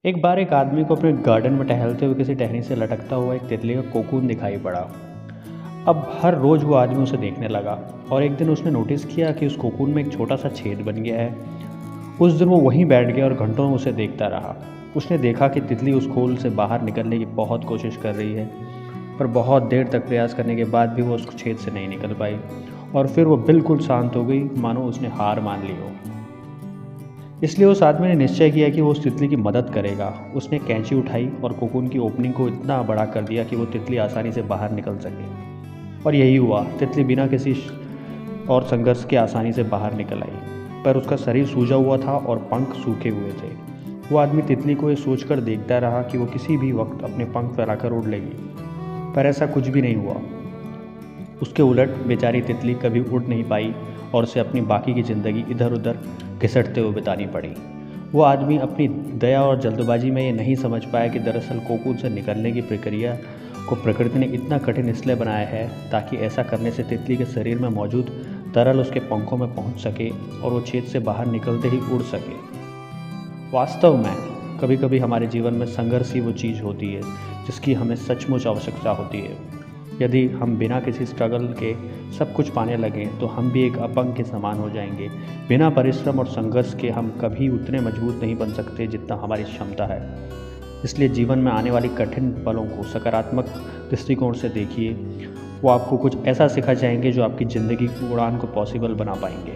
एक बार एक आदमी को अपने गार्डन में टहलते हुए किसी टहनी से लटकता हुआ एक तितली का कोकून दिखाई पड़ा। अब हर रोज़ वो आदमी उसे देखने लगा और एक दिन उसने नोटिस किया कि उस कोकून में एक छोटा सा छेद बन गया है। उस दिन वो वहीं बैठ गया और घंटों उसे देखता रहा। उसने देखा कि तितली उस खोल से बाहर निकलने की बहुत कोशिश कर रही है, पर बहुत देर तक प्रयास करने के बाद भी वो उस छेद से नहीं निकल पाई। और फिर वो बिल्कुल शांत हो गई, मानो उसने हार मान ली हो। इसलिए उस आदमी ने निश्चय किया कि वो उस तितली की मदद करेगा। उसने कैंची उठाई और कोकून की ओपनिंग को इतना बड़ा कर दिया कि वो तितली आसानी से बाहर निकल सके। और यही हुआ, तितली बिना किसी और संघर्ष के आसानी से बाहर निकल आई। पर उसका शरीर सूजा हुआ था और पंख सूखे हुए थे। वो आदमी तितली को ये सोचकर देखता रहा कि वो किसी भी वक्त अपने पंख फैलाकर उड़ लेगी, पर ऐसा कुछ भी नहीं हुआ। उसके उलट बेचारी तितली कभी उड़ नहीं पाई और उसे अपनी बाकी की ज़िंदगी इधर उधर घिसटते हुए बितानी पड़ी। वो आदमी अपनी दया और जल्दबाजी में ये नहीं समझ पाया कि दरअसल कोकून से निकलने की प्रक्रिया को प्रकृति ने इतना कठिन इसलिए बनाया है ताकि ऐसा करने से तितली के शरीर में मौजूद तरल उसके पंखों में पहुंच सके और वो छेद से बाहर निकलते ही उड़ सके। वास्तव में कभी कभी हमारे जीवन में संघर्ष ही वो चीज़ होती है जिसकी हमें सचमुच आवश्यकता होती है। यदि हम बिना किसी स्ट्रगल के सब कुछ पाने लगें तो हम भी एक अपंग के समान हो जाएंगे। बिना परिश्रम और संघर्ष के हम कभी उतने मजबूत नहीं बन सकते जितना हमारी क्षमता है। इसलिए जीवन में आने वाली कठिन पलों को सकारात्मक दृष्टिकोण से देखिए। वो आपको कुछ ऐसा सिखा जाएंगे जो आपकी ज़िंदगी की उड़ान को पॉसिबल बना पाएंगे।